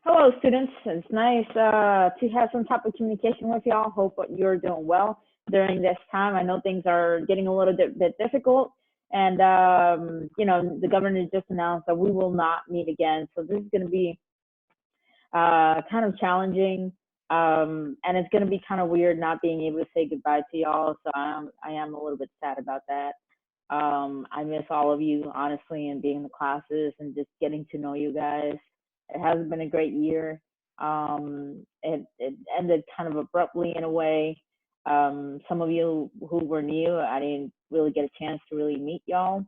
Hello, students. It's nice to have some type of communication with y'all. Hope you're doing well during this time. I know things are getting a little bit difficult, and the governor just announced that we will not meet again. So this is going to be kind of challenging, and it's going to be kind of weird not being able to say goodbye to y'all. So I am a little bit sad about that. I miss all of you, honestly, and being in the classes and just getting to know you guys. It hasn't been a great year. It ended kind of abruptly in a way. Some of you who were new, I didn't really get a chance to really meet y'all,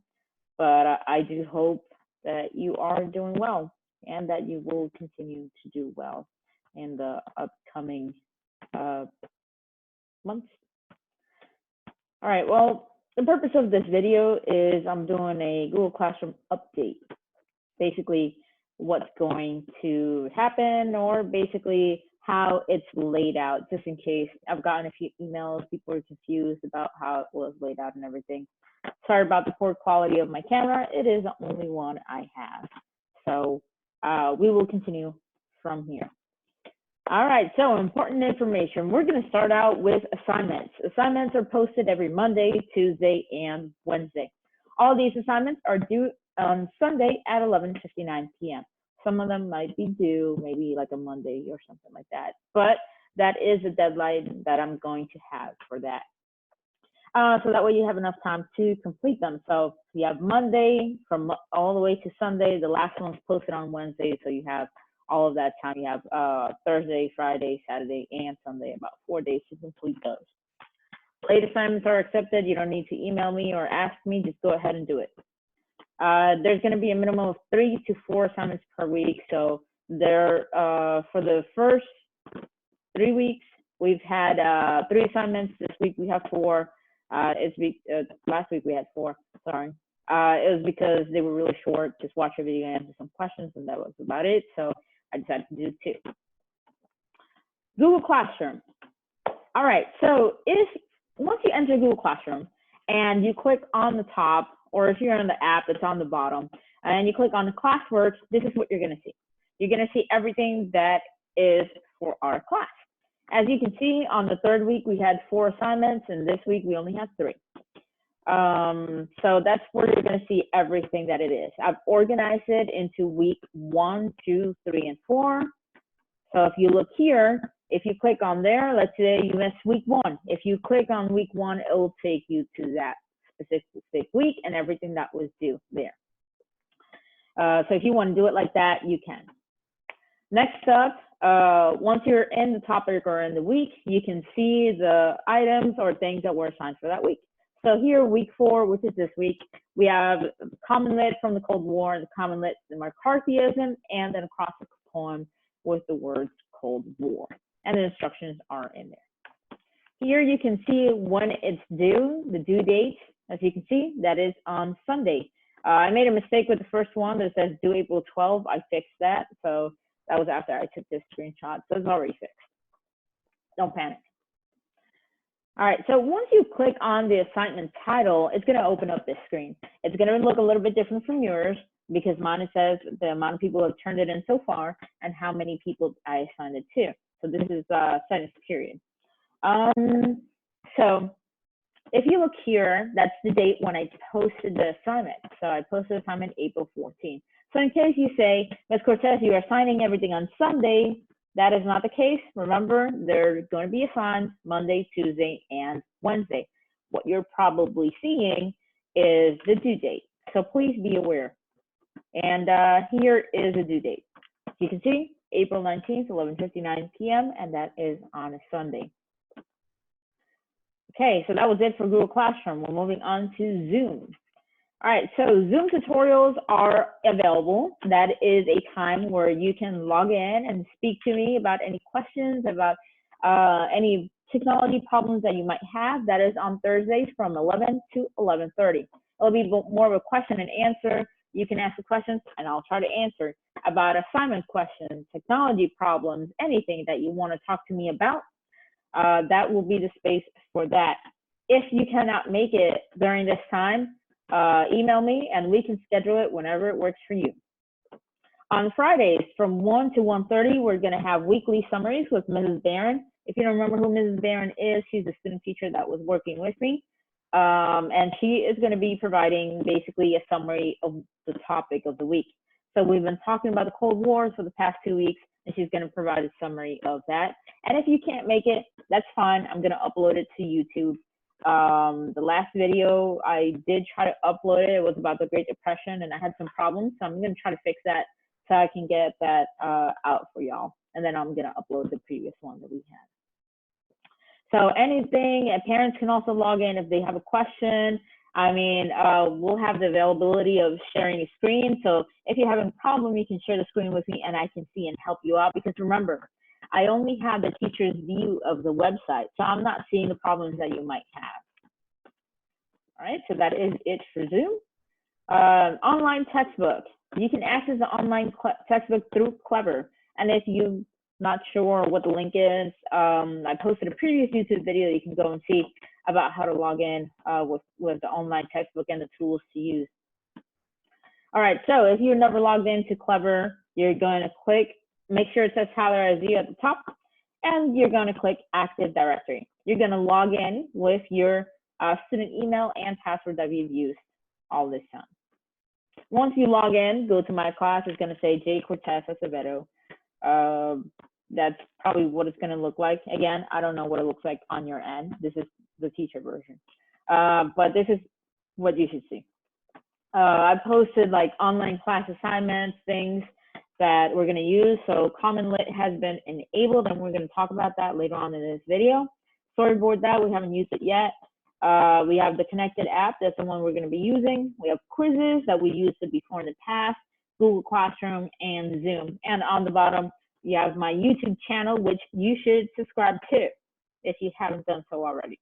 but I do hope that you are doing well and that you will continue to do well in the upcoming months. All right, well, the purpose of this video is I'm doing a Google Classroom update. Basically, what's going to happen, or basically how it's laid out, just in case. I've gotten a few emails, people are confused about how it was laid out and everything. Sorry about the poor quality of my camera. It is the only one I have. So we will continue from here. All right, so important information. We're going to start out with assignments. Assignments are posted every Monday, Tuesday, and Wednesday. All these assignments are due on Sunday at 11:59 p.m. Some of them might be due maybe like a Monday or something like that, but that is a deadline that I'm going to have for that. So that way you have enough time to complete them. So you have Monday from all the way to Sunday. The last one's posted on Wednesday, so you have all of that time. You have Thursday, Friday, Saturday, and Sunday, about 4 days to complete those. Late assignments are accepted. You don't need to email me or ask me. Just go ahead and do it. There's going to be a minimum of 3 to 4 assignments per week. So there, for the first 3 weeks, we've had 3 assignments. This week we have 4. Last week we had 4. Sorry. It was because they were really short. Just watch a video and answer some questions, and that was about it. So I decided to do 2. Google Classroom. All right. So once you enter Google Classroom and you click on the top, or if you're on the app, it's on the bottom, and you click on the classworks, this is what you're going to see. You're going to see everything that is for our class. As you can see, on the 3rd week, we had 4 assignments, and this week we only have 3. So that's where you're going to see everything that it is. I've organized it into week 1, 2, 3, and 4. So if you look here, if you click on there, let's say you missed week 1. If you click on week 1, it will take you to that specific week and everything that was due there. So if you want to do it like that, you can. Next up, once you're in the topic or in the week, you can see the items or things that were assigned for that week. So here, week 4, which is this week, we have CommonLit from the Cold War, the CommonLit, the McCarthyism, and then across the poem with the words Cold War. And the instructions are in there. Here you can see when it's due, the due date. As you can see, that is on Sunday. I made a mistake with the first one that says due April 12. I fixed that. So that was after I took this screenshot. So it's already fixed. Don't panic. All right, so once you click on the assignment title, it's going to open up this screen. It's going to look a little bit different from yours because mine says the amount of people who have turned it in so far and how many people I assigned it to. So this is sentence period. So if you look here, that's the date when I posted the assignment. So I posted the assignment April 14th. So in case you say, Ms. Cortez, you are assigning everything on Sunday, that is not the case. Remember, they're going to be assigned Monday, Tuesday, and Wednesday. What you're probably seeing is the due date. So please be aware. And here is the due date. You can see April 19th, 11:59 p.m., and that is on a Sunday. Okay, so that was it for Google Classroom. We're moving on to Zoom. All right, so Zoom tutorials are available. That is a time where you can log in and speak to me about any questions, about any technology problems that you might have. That is on Thursdays from 11 to 11:30. It'll be more of a question and answer. You can ask the questions and I'll try to answer about assignment questions, technology problems, anything that you want to talk to me about. That will be the space for that. If you cannot make it during this time, email me and we can schedule it whenever it works for you. On Fridays from 1 to 1:30, we're going to have weekly summaries with Mrs. Barron. If you don't remember who Mrs. Barron is, she's a student teacher that was working with me. And she is going to be providing basically a summary of the topic of the week. So we've been talking about the Cold War for the past 2 weeks, and she's going to provide a summary of that. And if you can't make it, that's fine. I'm going to upload it to YouTube. The last video, I did try to upload it. It was about the Great Depression, and I had some problems. So I'm going to try to fix that so I can get that out for y'all. And then I'm going to upload the previous one that we had. So anything, parents can also log in if they have a question. I mean, we'll have the availability of sharing a screen. So if you have a problem, you can share the screen with me and I can see and help you out. Because remember, I only have the teacher's view of the website. So I'm not seeing the problems that you might have. All right, so that is it for Zoom. Online textbook. You can access the online textbook through Clever. And if you're not sure what the link is, I posted a previous YouTube video you can go and see about how to log in with the online textbook and the tools to use. All right, so if you're never logged into Clever, you're going to click, make sure it says Tyler as you at the top, and you're going to click Active Directory. You're going to log in with your student email and password that we've used all this time. Once you log in, go to my class. It's going to say J. Cortez Acevedo. That's probably what it's going to look like. Again, I don't know what it looks like on your end. This is the teacher version. But this is what you should see. I posted like online class assignments, things that we're going to use. So CommonLit has been enabled, and we're going to talk about that later on in this video. Storyboard that, we haven't used it yet. We have the connected app. That's the one we're going to be using. We have quizzes that we used before in the past, Google Classroom, and Zoom. And on the bottom, you have my YouTube channel, which you should subscribe to if you haven't done so already.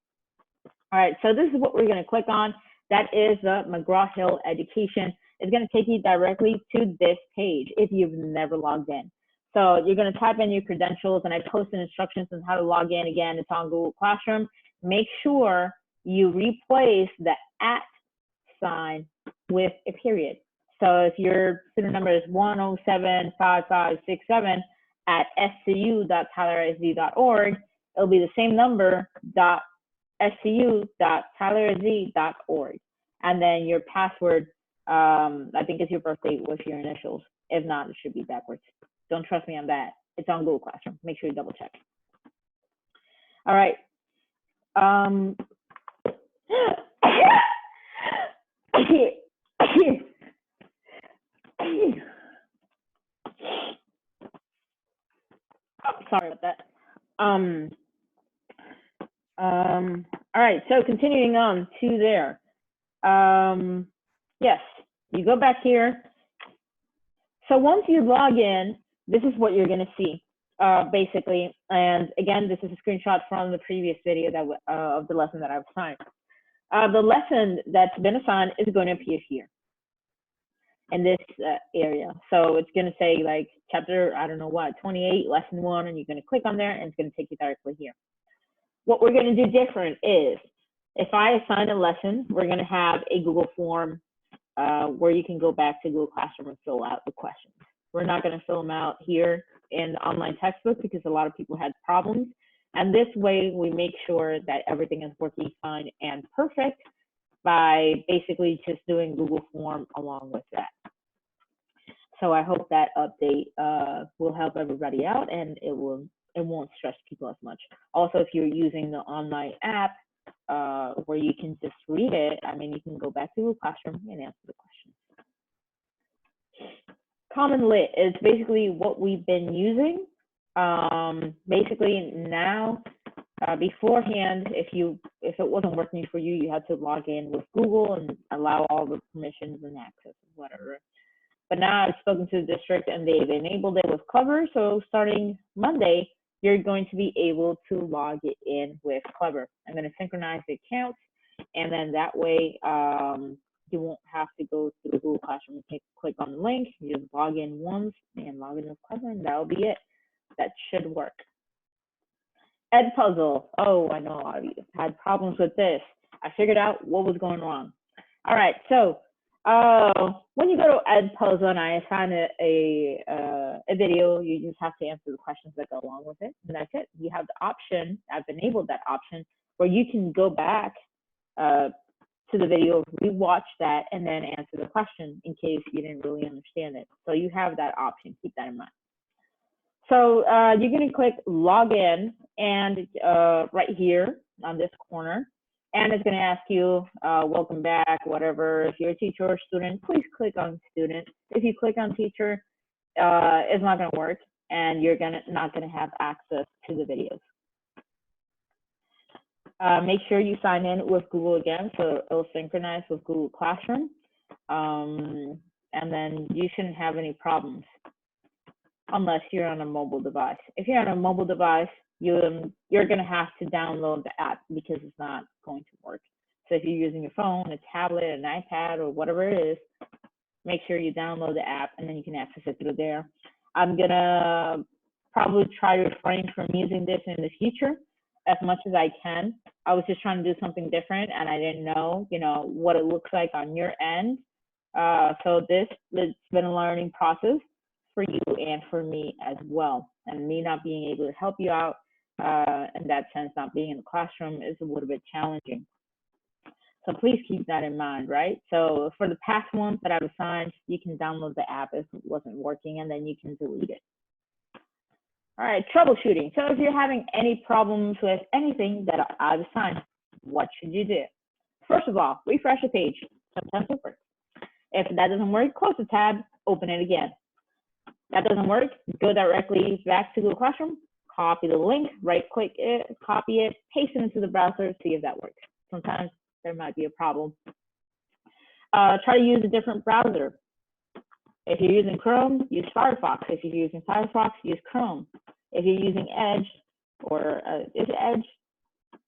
All right, so this is what we're going to click on. That is the McGraw Hill Education. It's going to take you directly to this page if you've never logged in. So you're going to type in your credentials, and I posted instructions on how to log in. Again, it's on Google Classroom. Make sure you replace the @ sign with a period. So if your student number is 1075567 at scu.tylersd.org, it'll be the same number, scu.tylersd.org. And then your password, I think it's your birthday with your initials. If not, it should be backwards. Don't trust me on that. It's on Google Classroom. Make sure you double check. All right. Oh, sorry about that. All right, so continuing on to there. Yes, you go back here. So once you log in, this is what you're going to see, basically. And again, this is a screenshot from the previous video that of the lesson that I've assigned. The lesson that's been assigned is going to appear here in this area. So it's going to say like chapter, I don't know what, 28, lesson 1, and you're going to click on there and it's going to take you directly here. What we're going to do different is if I assign a lesson, we're going to have a Google form where you can go back to Google Classroom and fill out the questions. We're not going to fill them out here in the online textbook because a lot of people had problems. And this way we make sure that everything is working fine and perfect by basically just doing Google Form along with that. So I hope that update will help everybody out, and it won't stress people as much. Also, if you're using the online app where you can just read it, I mean, you can go back to Google Classroom and answer the questions. CommonLit is basically what we've been using. Basically now, beforehand, if it wasn't working for you, you had to log in with Google and allow all the permissions and access and whatever. But now I've spoken to the district and they've enabled it with Clever. So starting Monday, you're going to be able to log it in with Clever. I'm going to synchronize the accounts, and then that way you won't have to go to the Google Classroom and click on the link. You just log in once and log in with Clever, and that'll be it. That should work. EdPuzzle. Oh, I know a lot of you had problems with this. I figured out what was going wrong. All right, so When you go to EdPuzzle and I assign a video, you just have to answer the questions that go along with it, and that's it. You have the option, I've enabled that option, where you can go back to the video, rewatch that, and then answer the question in case you didn't really understand it. So you have that option, keep that in mind. So you're gonna click login, and right here on this corner, and it's going to ask you, welcome back, whatever. If you're a teacher or student, please click on student. If you click on teacher, it's not going to work, and you're not going to have access to the videos. Make sure you sign in with Google again, so it'll synchronize with Google Classroom, and then you shouldn't have any problems unless you're on a mobile device. If you're on a mobile device, you're going to have to download the app because it's not going to work. So if you're using your phone, a tablet, an iPad, or whatever it is, make sure you download the app and then you can access it through there. I'm going to probably try to refrain from using this in the future as much as I can. I was just trying to do something different and I didn't know, what it looks like on your end. So it's been a learning process for you and for me as well. And me not being able to help you out in that sense, not being in the classroom, is a little bit challenging. So please keep that in mind, right? So for the past ones that I've assigned, you can download the app if it wasn't working, and then you can delete it. All right, troubleshooting. So if you're having any problems with anything that I've assigned, what should you do? First of all, refresh the page. Sometimes it works. If that doesn't work, close the tab, open it again. That doesn't work, go directly back to Google Classroom, copy the link, right-click it, copy it, paste it into the browser, see if that works. Sometimes there might be a problem. Try to use a different browser. If you're using Chrome, use Firefox. If you're using Firefox, use Chrome. If you're using Edge, or is it Edge?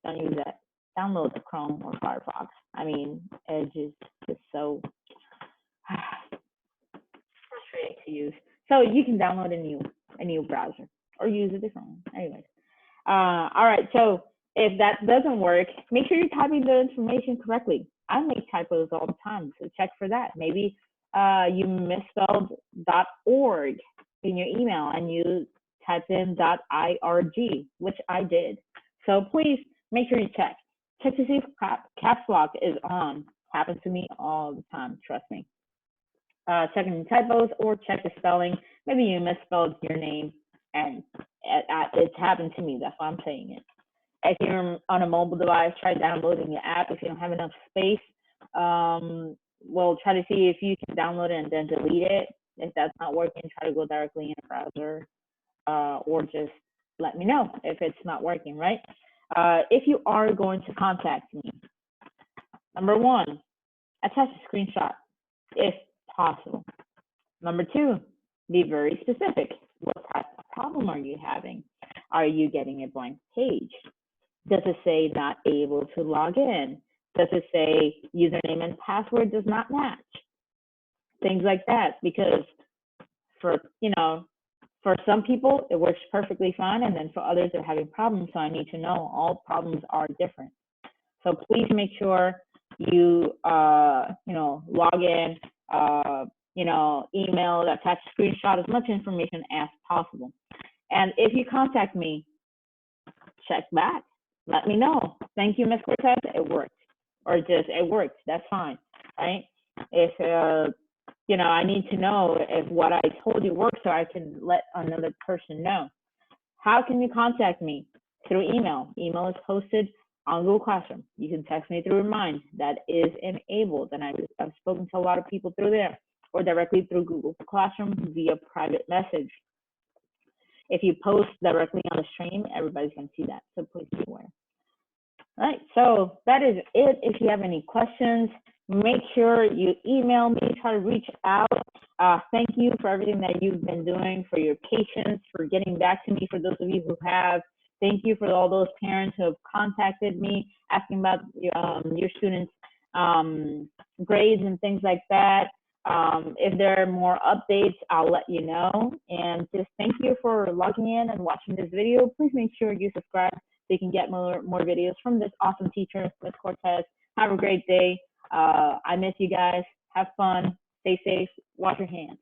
Don't use that. Download the Chrome or Firefox. I mean, Edge is just so frustrating to use. So you can download a new browser or use a different one. Anyways, all right. So if that doesn't work, make sure you're typing the information correctly. I make typos all the time, so check for that. Maybe you misspelled .org in your email and you typed in .irg, which I did. So please make sure you check. Check to see if caps lock is on. Happens to me all the time, trust me. Checking typos or check the spelling. Maybe you misspelled your name, and it's happened to me. That's why I'm saying it. If you're on a mobile device, try downloading the app. If you don't have enough space, well, try to see if you can download it and then delete it. If that's not working, try to go directly in a browser, or just let me know if it's not working, right? If you are going to contact me, number one, attach a screenshot if possible. Number two, be very specific. What type of problem are you having? Are you getting a blank page? Does it say not able to log in? Does it say username and password does not match? Things like that, because for some people it works perfectly fine, and then for others they're having problems. So I need to know all problems are different. So please make sure you log in, email, attach a screenshot, as much information as possible. And if you contact me, check back. Let me know. Thank you, Ms. Cortez. It worked. Or just, it worked. That's fine, right? If, I need to know if what I told you works so I can let another person know. How can you contact me? Through email. Email is posted on Google Classroom. You can text me through Remind. That is enabled, and I've spoken to a lot of people through there, or directly through Google Classroom via private message. If you post directly on the stream, everybody's going to see that, so please be aware. All right, so that is it. If you have any questions, make sure you email me, try to reach out. Thank you for everything that you've been doing, for your patience, for getting back to me, for those of you who have. Thank you for all those parents who have contacted me, asking about your students' grades and things like that. If there are more updates, I'll let you know. And just thank you for logging in and watching this video. Please make sure you subscribe so you can get more videos from this awesome teacher, Ms. Cortez. Have a great day. I miss you guys. Have fun. Stay safe. Wash your hands.